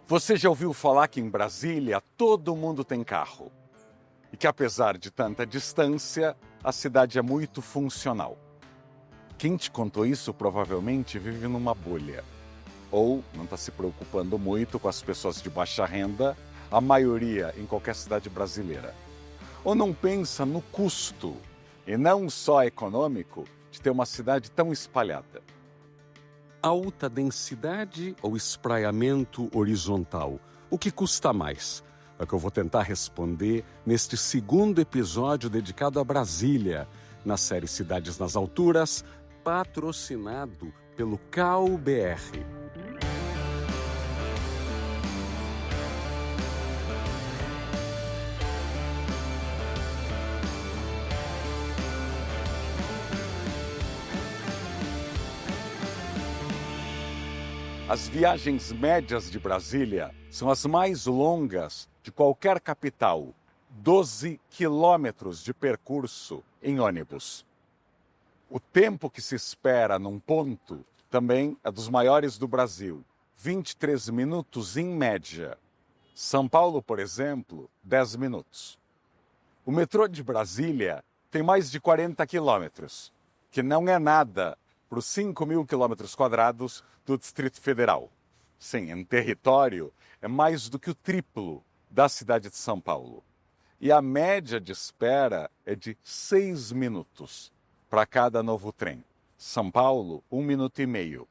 Você já ouviu falar que em Brasília todo mundo tem carro? E que apesar de tanta distância, a cidade é muito funcional. Quem te contou isso provavelmente vive numa bolha. Ou não está se preocupando muito com as pessoas de baixa renda, a maioria em qualquer cidade brasileira. Ou não pensa no custo, e não só econômico, de ter uma cidade tão espalhada. Alta densidade ou espraiamento horizontal? O que custa mais? É o que eu vou tentar responder neste segundo episódio dedicado a Brasília, na série Cidades nas Alturas, patrocinado pelo CAU-BR. As viagens médias de Brasília são as mais longas de qualquer capital. 12 quilômetros de percurso em ônibus. O tempo que se espera num ponto também é dos maiores do Brasil. 23 minutos em média. São Paulo, por exemplo, 10 minutos. O metrô de Brasília tem mais de 40 quilômetros, que não é nada para os 5.000 quilômetros quadrados do Distrito Federal. Sim, em território é mais do que o triplo da cidade de São Paulo. E a média de espera é de 6 minutos para cada novo trem. São Paulo, 1,5 minuto.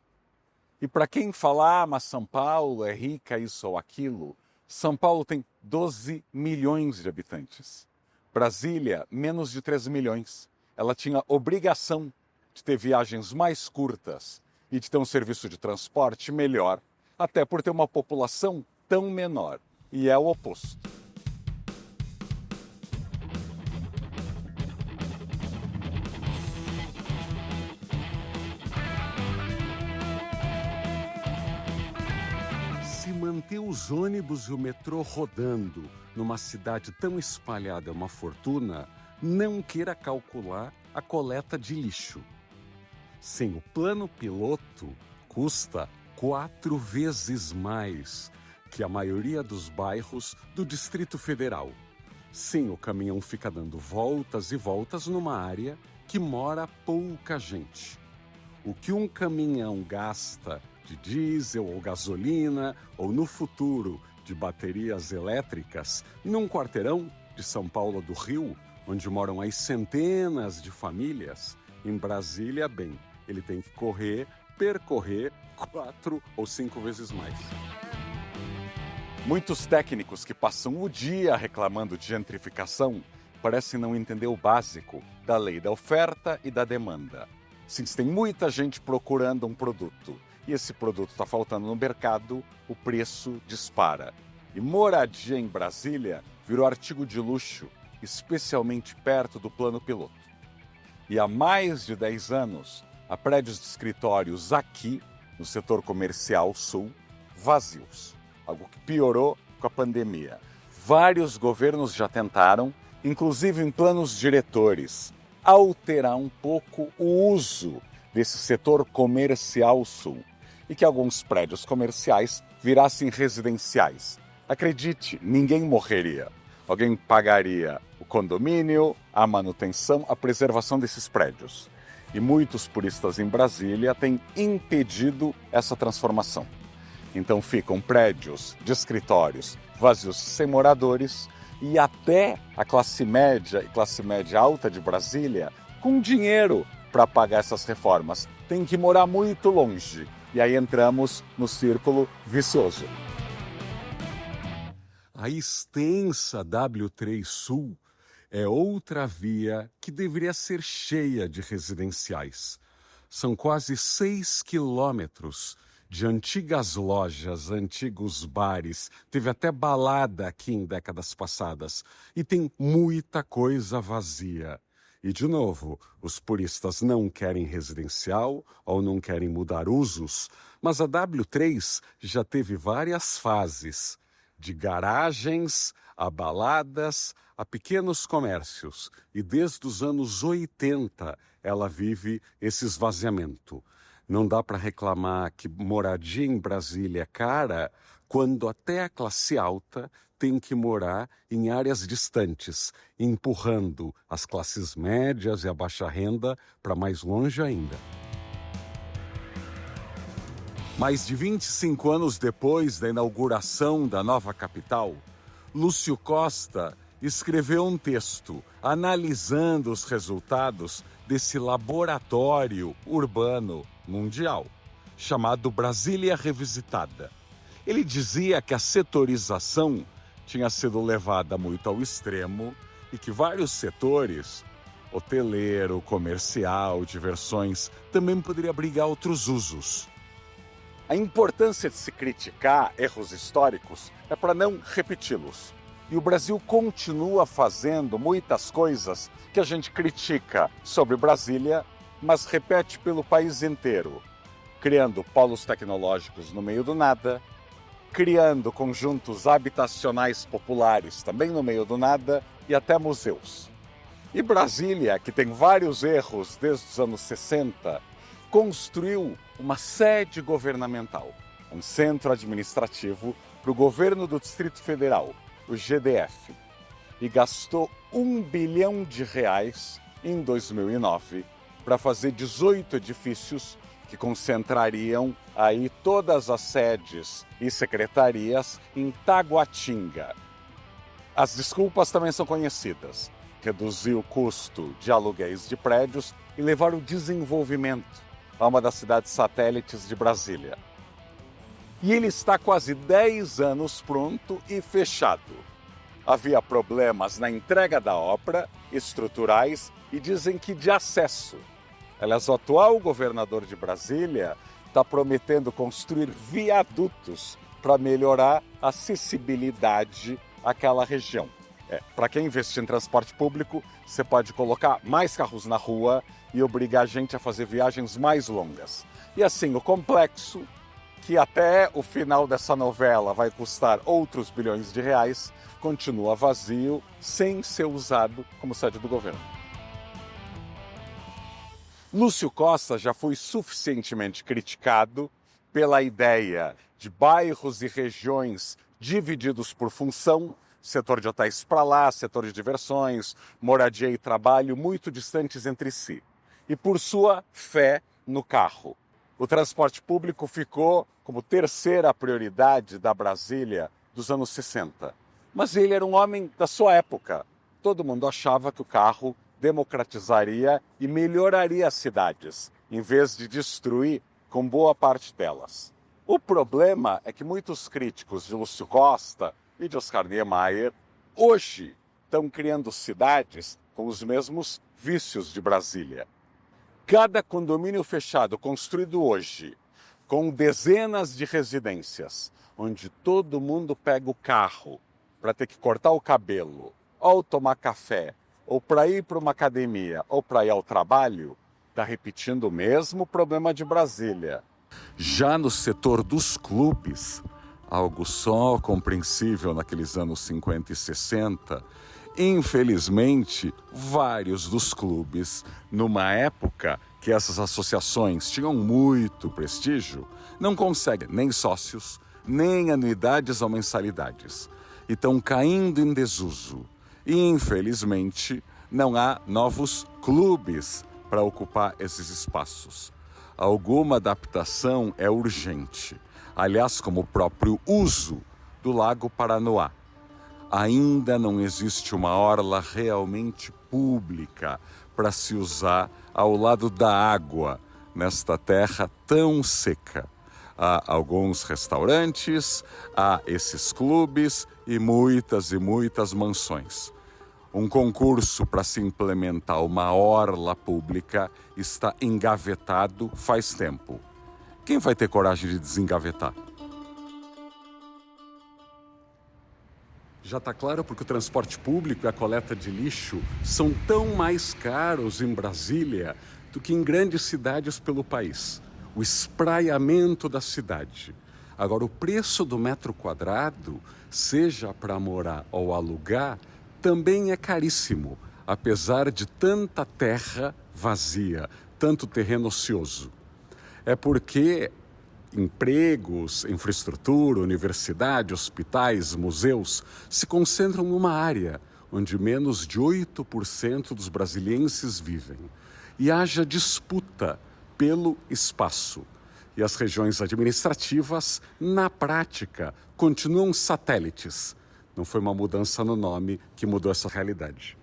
E para quem fala, mas São Paulo é rica, isso ou aquilo, São Paulo tem 12 milhões de habitantes. Brasília, menos de 3 milhões. Ela tinha obrigação de ter viagens mais curtas e de ter um serviço de transporte melhor, até por ter uma população tão menor. E é o oposto. Se manter os ônibus e o metrô rodando numa cidade tão espalhada é uma fortuna, não queira calcular a coleta de lixo. Sim, o plano piloto custa 4 vezes mais que a maioria dos bairros do Distrito Federal. Sim, o caminhão fica dando voltas e voltas numa área que mora pouca gente. O que um caminhão gasta de diesel ou gasolina, ou no futuro de baterias elétricas, num quarteirão de São Paulo do Rio, onde moram as centenas de famílias, em Brasília, bem, ele tem que percorrer 4 ou 5 vezes mais. Muitos técnicos que passam o dia reclamando de gentrificação parecem não entender o básico da lei da oferta e da demanda. Sim, se tem muita gente procurando um produto e esse produto está faltando no mercado, o preço dispara. E moradia em Brasília virou artigo de luxo, especialmente perto do plano piloto. E há mais de 10 anos, há prédios de escritórios aqui, no setor comercial sul, vazios. Algo que piorou com a pandemia. Vários governos já tentaram, inclusive em planos diretores, alterar um pouco o uso desse setor comercial sul e que alguns prédios comerciais virassem residenciais. Acredite, ninguém morreria. Alguém pagaria o condomínio, a manutenção, a preservação desses prédios. E muitos puristas em Brasília têm impedido essa transformação. Então ficam prédios de escritórios vazios sem moradores e até a classe média e classe média alta de Brasília com dinheiro para pagar essas reformas. Tem que morar muito longe. E aí entramos no círculo vicioso. A extensa W3 Sul é outra via que deveria ser cheia de residenciais. São quase 6 quilômetros de antigas lojas, antigos bares, teve até balada aqui em décadas passadas, e tem muita coisa vazia. E, de novo, os puristas não querem residencial ou não querem mudar usos, mas a W3 já teve várias fases, de garagens a baladas a pequenos comércios, e desde os anos 80 ela vive esse esvaziamento. Não dá para reclamar que moradia em Brasília é cara quando até a classe alta tem que morar em áreas distantes, empurrando as classes médias e a baixa renda para mais longe ainda. Mais de 25 anos depois da inauguração da nova capital, Lúcio Costa escreveu um texto analisando os resultados desse laboratório urbano mundial, chamado Brasília Revisitada. Ele dizia que a setorização tinha sido levada muito ao extremo e que vários setores, hoteleiro, comercial, diversões, também poderia abrigar outros usos. A importância de se criticar erros históricos é para não repeti-los. E o Brasil continua fazendo muitas coisas que a gente critica sobre Brasília, mas repete pelo país inteiro, criando polos tecnológicos no meio do nada, criando conjuntos habitacionais populares também no meio do nada e até museus. E Brasília, que tem vários erros desde os anos 60, construiu uma sede governamental, um centro administrativo para o governo do Distrito Federal, o GDF, e gastou R$1 bilhão em 2009 para fazer 18 edifícios que concentrariam aí todas as sedes e secretarias em Taguatinga. As desculpas também são conhecidas: reduzir o custo de aluguéis de prédios e levar o desenvolvimento a uma das cidades satélites de Brasília. E ele está quase 10 anos pronto e fechado. Havia problemas na entrega da obra, estruturais e dizem que de acesso. Aliás, o atual governador de Brasília está prometendo construir viadutos para melhorar a acessibilidade àquela região. Para quem investir em transporte público, você pode colocar mais carros na rua e obrigar a gente a fazer viagens mais longas. E assim, o complexo, que até o final dessa novela vai custar outros bilhões de reais, continua vazio, sem ser usado como sede do governo. Lúcio Costa já foi suficientemente criticado pela ideia de bairros e regiões divididos por função, setor de hotéis para lá, setor de diversões, moradia e trabalho muito distantes entre si. E por sua fé no carro. O transporte público ficou como terceira prioridade da Brasília dos anos 60. Mas ele era um homem da sua época. Todo mundo achava que o carro democratizaria e melhoraria as cidades, em vez de destruir com boa parte delas. O problema é que muitos críticos de Lúcio Costa e de Oscar Niemeyer hoje estão criando cidades com os mesmos vícios de Brasília. Cada condomínio fechado construído hoje, com dezenas de residências, onde todo mundo pega o carro para ter que cortar o cabelo, ou tomar café, ou para ir para uma academia, ou para ir ao trabalho, está repetindo o mesmo problema de Brasília. Já no setor dos clubes, algo só compreensível naqueles anos 50 e 60, infelizmente, vários dos clubes, numa época que essas associações tinham muito prestígio, não conseguem nem sócios, nem anuidades ou mensalidades. E estão caindo em desuso. E, infelizmente, não há novos clubes para ocupar esses espaços. Alguma adaptação é urgente. Aliás, como o próprio uso do Lago Paranoá. Ainda não existe uma orla realmente pública para se usar ao lado da água nesta terra tão seca. Há alguns restaurantes, há esses clubes e muitas mansões. Um concurso para se implementar uma orla pública está engavetado faz tempo. Quem vai ter coragem de desengavetar? Já está claro porque o transporte público e a coleta de lixo são tão mais caros em Brasília do que em grandes cidades pelo país. O espraiamento da cidade. Agora, o preço do metro quadrado, seja para morar ou alugar, também é caríssimo, apesar de tanta terra vazia, tanto terreno ocioso. É porque empregos, infraestrutura, universidade, hospitais, museus se concentram numa área onde menos de 8% dos brasilienses vivem. E haja disputa pelo espaço. E as regiões administrativas, na prática, continuam satélites. Não foi uma mudança no nome que mudou essa realidade.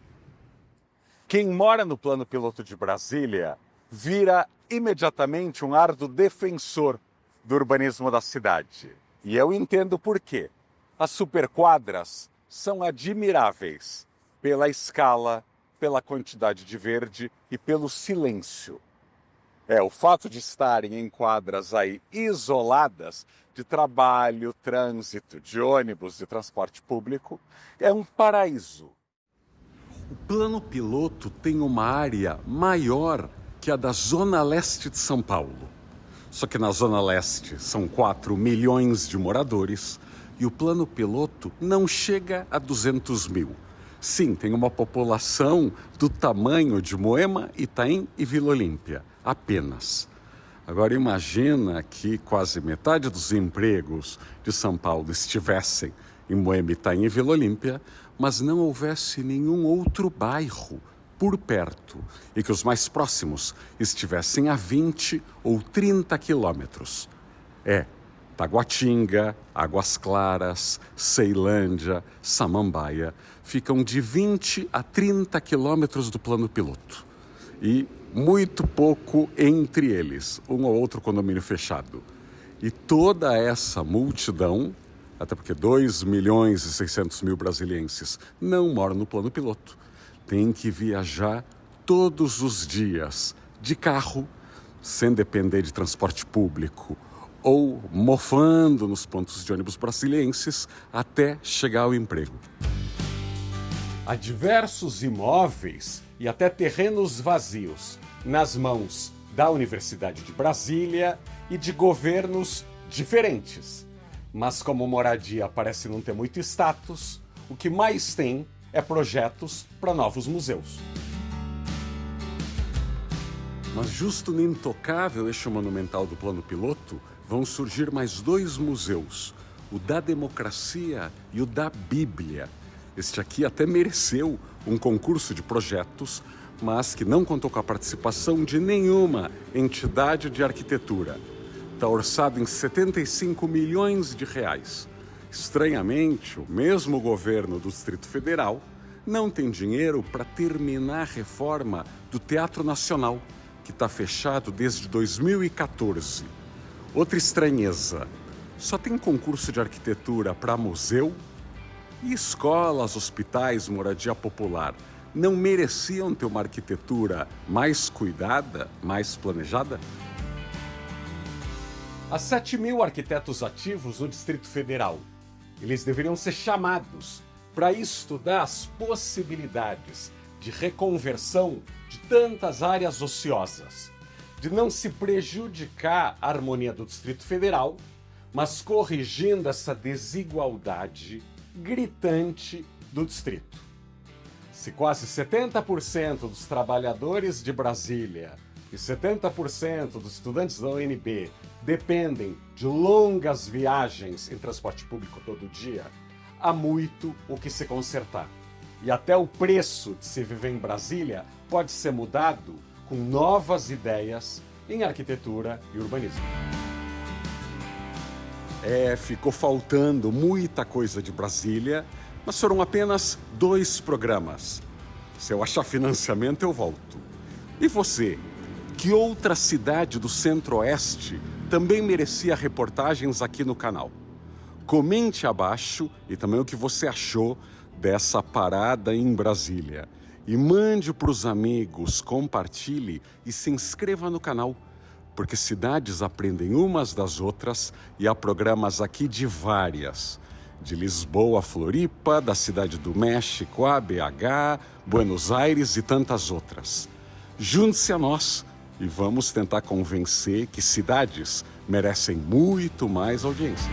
Quem mora no plano piloto de Brasília vira imediatamente um árduo defensor do urbanismo da cidade. E eu entendo por quê. As superquadras são admiráveis pela escala, pela quantidade de verde e pelo silêncio. O fato de estarem em quadras aí isoladas de trabalho, trânsito, de ônibus, de transporte público, é um paraíso. O plano piloto tem uma área maior que a da Zona Leste de São Paulo. Só que na Zona Leste são 4 milhões de moradores e o plano piloto não chega a 200 mil. Sim, tem uma população do tamanho de Moema, Itaim e Vila Olímpia, apenas. Agora imagina que quase metade dos empregos de São Paulo estivessem em Moema, Itaim e Vila Olímpia, mas não houvesse nenhum outro bairro por perto e que os mais próximos estivessem a 20 ou 30 quilômetros. Taguatinga, Águas Claras, Ceilândia, Samambaia ficam de 20 a 30 quilômetros do plano piloto. E muito pouco entre eles, um ou outro condomínio fechado. E toda essa multidão, até porque 2 milhões e 600 mil brasilienses não moram no plano piloto, tem que viajar todos os dias de carro, sem depender de transporte público, ou mofando nos pontos de ônibus brasilienses até chegar ao emprego. Há diversos imóveis e até terrenos vazios nas mãos da Universidade de Brasília e de governos diferentes. Mas como moradia parece não ter muito status, o que mais tem é projetos para novos museus. Mas justo no intocável eixo monumental do plano piloto, vão surgir mais 2 museus, o da Democracia e o da Bíblia. Este aqui até mereceu um concurso de projetos, mas que não contou com a participação de nenhuma entidade de arquitetura. Está orçado em 75 milhões de reais. Estranhamente, o mesmo governo do Distrito Federal não tem dinheiro para terminar a reforma do Teatro Nacional, que está fechado desde 2014. Outra estranheza, só tem concurso de arquitetura para museu e escolas, hospitais, moradia popular. Não mereciam ter uma arquitetura mais cuidada, mais planejada? Há 7 mil arquitetos ativos no Distrito Federal. Eles deveriam ser chamados para estudar as possibilidades de reconversão de tantas áreas ociosas, de não se prejudicar a harmonia do Distrito Federal, mas corrigindo essa desigualdade gritante do distrito. Se quase 70% dos trabalhadores de Brasília e 70% dos estudantes da UNB dependem de longas viagens em transporte público todo dia, há muito o que se consertar. E até o preço de se viver em Brasília pode ser mudado com novas ideias em arquitetura e urbanismo. Ficou faltando muita coisa de Brasília, mas foram apenas 2 programas. Se eu achar financiamento, eu volto. E você? Que outra cidade do Centro-Oeste também merecia reportagens aqui no canal? Comente abaixo e também o que você achou dessa parada em Brasília. E mande para os amigos, compartilhe e se inscreva no canal, porque cidades aprendem umas das outras e há programas aqui de várias. De Lisboa a Floripa, da Cidade do México a BH, Buenos Aires e tantas outras. Junte-se a nós e vamos tentar convencer que cidades merecem muito mais audiência.